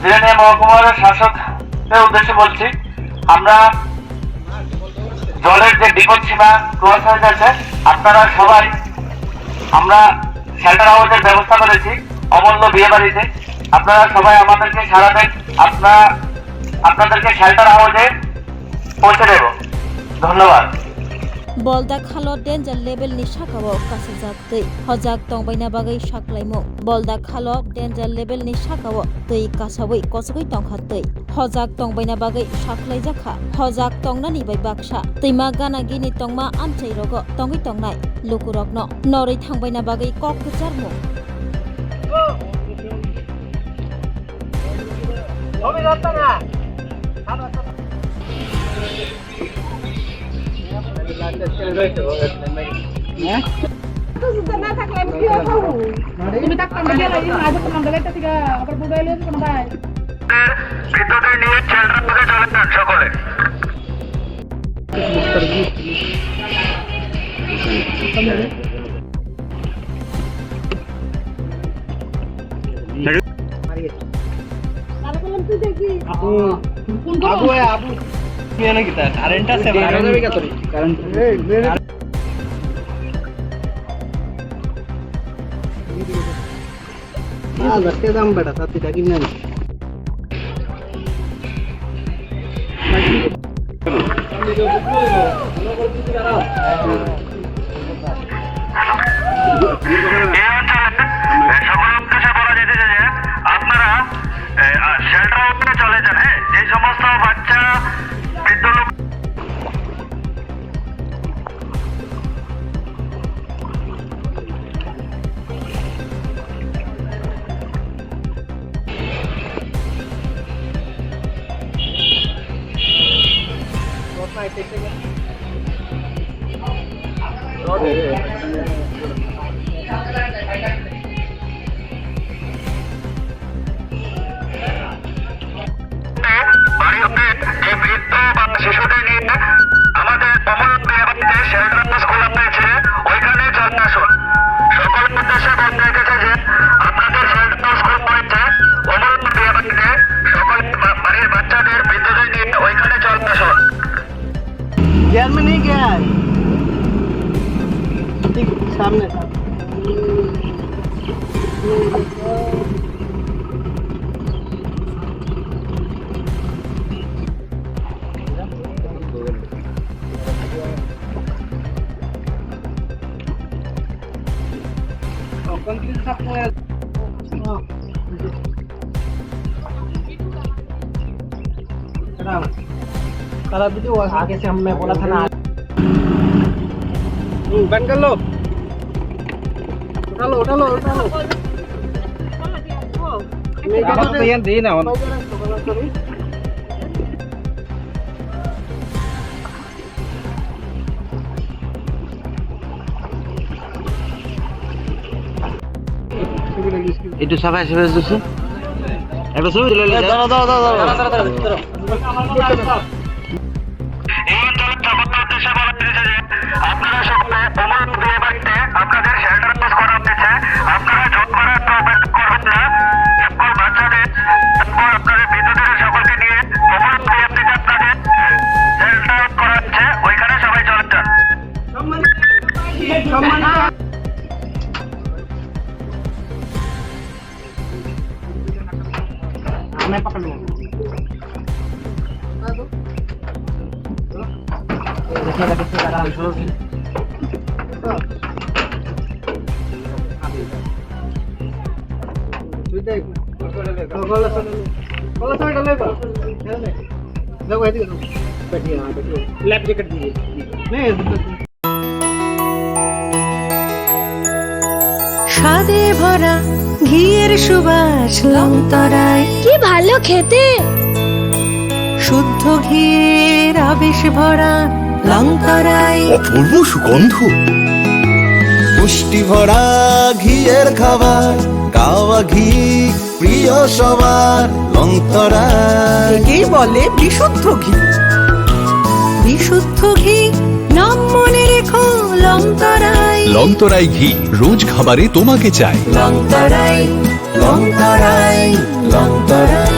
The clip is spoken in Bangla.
জিরানিয়া মহকুমার শাসকের উদ্দেশ্যে বলছি, আমরা জলের যে বিপদ সীমা ক্রস হয়ে যাচ্ছে, আপনারা সবাই, আমরা শেল্টার হাউসের ব্যবস্থা করেছি অমূল্য বিয়ে বাড়িতে। আপনারা সবাই আমাদেরকে সাড়া দেন, আপনাদেরকে শেল্টার হাউসে পৌঁছে দেব। ধন্যবাদ। Boldak halo danger level ni shakawo kasijak tei hojak tongbaina bagai shaklaimo boldak halo danger level ni shakawo tei kasawai kosogoi tongkha tei hojak tongbaina bagai shaklaijakha hojak tongnani bai baksa teima gana gini tongma amchai rogo tongoi tongnai lukurokno noroi thangbaina bagai kok kecharmo Obi jatta na না থাকলে আমি কি খাবো তুমি ডাক্তার না গেলে আজ তোমার দাঁড়াইতে থেকে আবার বুড়ো এলে কোন ভাই ভিতরে নিয়ে শেল্টার হাউসে চলে যান সকলে। কারেন্ট আছে কারেন্ট দাম বেটা সাথে ডাকি না আপনারা শেল্টার হাউসে চলে যান। হ্যাঁ, যে সমস্ত বাচ্চা বৃদ্ধ লোক শিশুদের নিয়ে আমাদের অমূল্য বিয়ে বাড়িতে শেল্টার হাউস খোলা হয়েছে, ওইখানে চলে আসুন। সকলের উদ্দেশ্যে বলতে রেখেছে যে আপনাদের শেল্টার হাউস খোলা হয়েছে অমূল্য বিয়ে বাড়িতে, সকল বাড়ির বাচ্চাদের বৃদ্ধদের নিয়ে ওইখানে চলে আসুন। ज्ञान में नहीं गया है ठीक सामने सारा वीडियो आगे से मैं बोला था ना बंद कर लो उठा लो तो यहाँ दे ना একটু সাফাই সাফাই দিচ্ছি একটা ছবি তুলে দাও আপনারা সকলে অমূল্য বিয়ে বাড়িতে আপনাদের শেল্টার হাউস করা হয়েছে। আপনারা জোর করার করবেন না। সকল বাচ্চাদের আপনাদের বৃদ্ধদের সকলকে নিয়ে অমূল্য বিয়ে বাড়িতে আপনাদের শেল্টার হাউস করা হচ্ছে, ওইখানে সবাই চলে যান। मैं पकड़ लूंगा लैब जैकेट दीजिए স্বাদে ভরা ঘিয়ের সুবাস লংতরায় কি ভালো খেতে শুদ্ধ ঘিয়ের আবেশ ভরা লংতরায় অপূর্ব সুগন্ধ পুষ্টি ভরা ঘিয়ের খাবার গাওয়া ঘি প্রিয় সবার লংতরায় একেই বলে বিশুদ্ধ ঘি বিশুদ্ধ ঘি নাম মনে রেখো লংতরায় লংতরাই ঘি রোজ খাবারে তোমাকে চাই লংতরায় লংতরায় লংতরায়